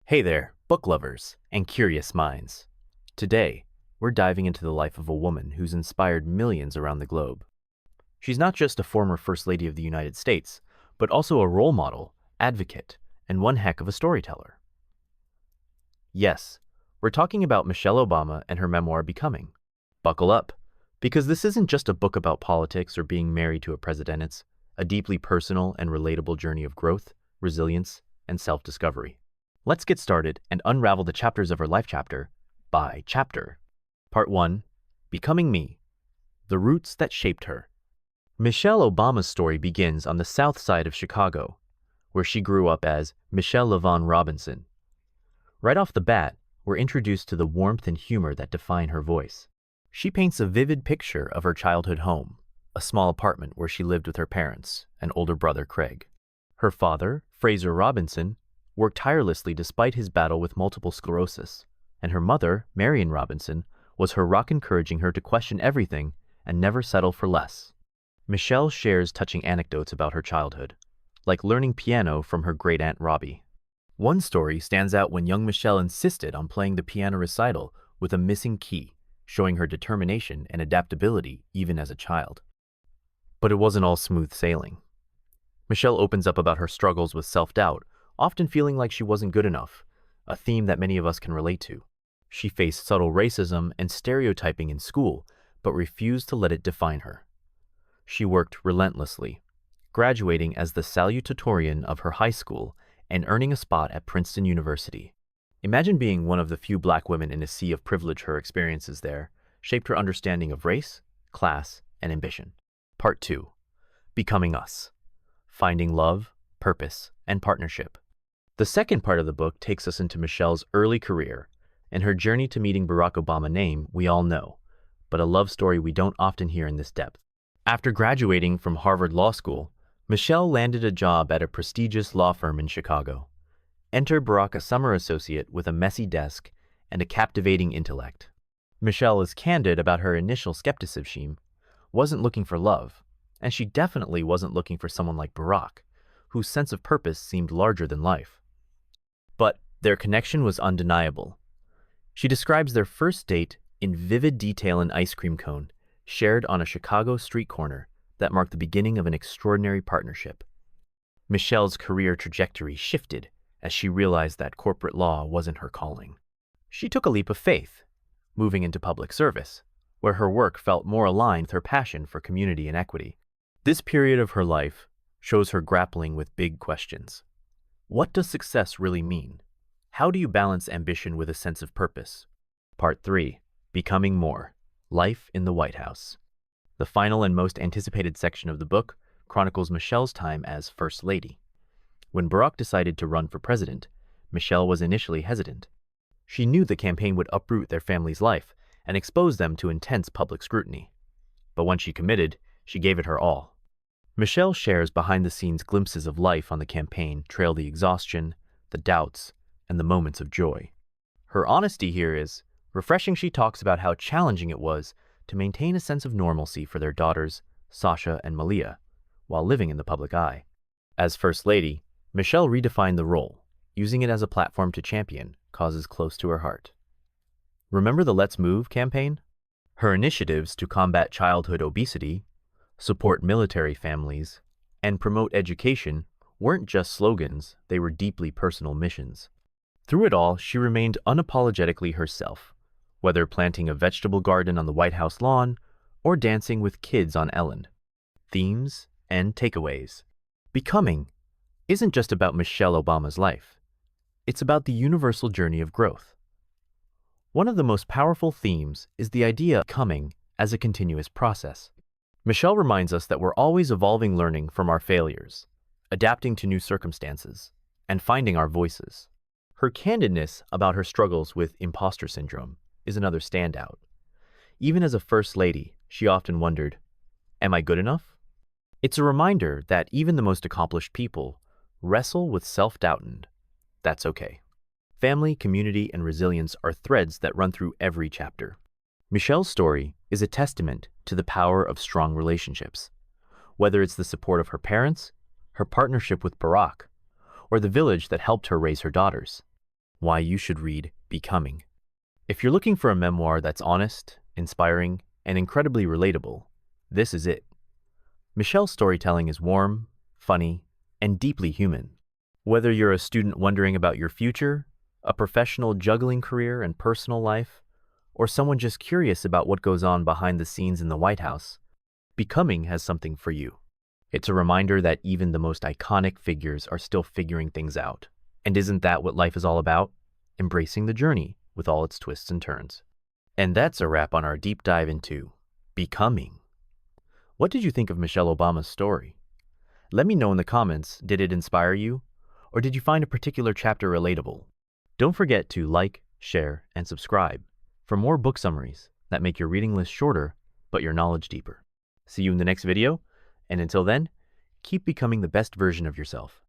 Hey there, book lovers and curious minds. Today, we're diving into the life of a woman who's inspired millions around the globe. She's not just a former First Lady of the United States, but also a role model, advocate, and one heck of a storyteller. Yes, we're talking about Michelle Obama and her memoir, Becoming. Buckle up, because this isn't just a book about politics or being married to a president. It's a deeply personal and relatable journey of growth, resilience, and self-discovery. Let's get started and unravel the chapters of her life chapter by chapter. Part 1. Becoming Me. The Roots That Shaped Her. Michelle Obama's story begins on the south side of Chicago, where she grew up as Michelle LaVaughn Robinson. Right off the bat, we're introduced to the warmth and humor that define her voice. She paints a vivid picture of her childhood home, a small apartment where she lived with her parents and older brother Craig. Her father, Fraser Robinson, worked tirelessly despite his battle with multiple sclerosis, and her mother, Marion Robinson, was her rock, encouraging her to question everything and never settle for less. Michelle shares touching anecdotes about her childhood, like learning piano from her great-aunt Robbie. One story stands out when young Michelle insisted on playing the piano recital with a missing key, showing her determination and adaptability even as a child. But it wasn't all smooth sailing. Michelle opens up about her struggles with self-doubt, often feeling like she wasn't good enough, a theme that many of us can relate to. She faced subtle racism and stereotyping in school, but refused to let it define her. She worked relentlessly, graduating as the salutatorian of her high school and earning a spot at Princeton University. Imagine being one of the few black women in a sea of privilege. Her experiences there shaped her understanding of race, class, and ambition. Part 2. Becoming Us. Finding love, purpose, and partnership. The second part of the book takes us into Michelle's early career and her journey to meeting Barack Obama, name we all know, but a love story we don't often hear in this depth. After graduating from Harvard Law School, Michelle landed a job at a prestigious law firm in Chicago. Enter Barack, a summer associate with a messy desk and a captivating intellect. Michelle is candid about her initial skepticism. She wasn't looking for love, and she definitely wasn't looking for someone like Barack, whose sense of purpose seemed larger than life. But their connection was undeniable. She describes their first date in vivid detail: an ice cream cone shared on a Chicago street corner that marked the beginning of an extraordinary partnership. Michelle's career trajectory shifted as she realized that corporate law wasn't her calling. She took a leap of faith, moving into public service, where her work felt more aligned with her passion for community and equity. This period of her life shows her grappling with big questions. What does success really mean? How do you balance ambition with a sense of purpose? Part 3. Becoming More. Life in the White House. The final and most anticipated section of the book chronicles Michelle's time as First Lady. When Barack decided to run for president, Michelle was initially hesitant. She knew the campaign would uproot their family's life and expose them to intense public scrutiny. But when she committed, she gave it her all. Michelle shares behind-the-scenes glimpses of life on the campaign trail: the exhaustion, the doubts, and the moments of joy. Her honesty here is refreshing. She talks about how challenging it was to maintain a sense of normalcy for their daughters, Sasha and Malia, while living in the public eye. As First Lady, Michelle redefined the role, using it as a platform to champion causes close to her heart. Remember the Let's Move campaign? Her initiatives to combat childhood obesity, support military families, and promote education weren't just slogans, they were deeply personal missions. Through it all, she remained unapologetically herself, whether planting a vegetable garden on the White House lawn or dancing with kids on Ellen. Themes and takeaways. Becoming isn't just about Michelle Obama's life. It's about the universal journey of growth. One of the most powerful themes is the idea of becoming as a continuous process. Michelle reminds us that we're always evolving, learning from our failures, adapting to new circumstances, and finding our voices. Her candidness about her struggles with imposter syndrome is another standout. Even as a First Lady, she often wondered, am I good enough? It's a reminder that even the most accomplished people wrestle with self-doubt, and that's okay. Family, community, and resilience are threads that run through every chapter. Michelle's story is a testament to the power of strong relationships. Whether it's the support of her parents, her partnership with Barack, or the village that helped her raise her daughters, why you should read Becoming. If you're looking for a memoir that's honest, inspiring, and incredibly relatable, this is it. Michelle's storytelling is warm, funny, and deeply human. Whether you're a student wondering about your future, a professional juggling career and personal life, or someone just curious about what goes on behind the scenes in the White House, Becoming has something for you. It's a reminder that even the most iconic figures are still figuring things out. And isn't that what life is all about? Embracing the journey with all its twists and turns. And that's a wrap on our deep dive into Becoming. What did you think of Michelle Obama's story? Let me know in the comments, did it inspire you? Or did you find a particular chapter relatable? Don't forget to like, share, and subscribe for more book summaries that make your reading list shorter, but your knowledge deeper. See you in the next video, and until then, keep becoming the best version of yourself.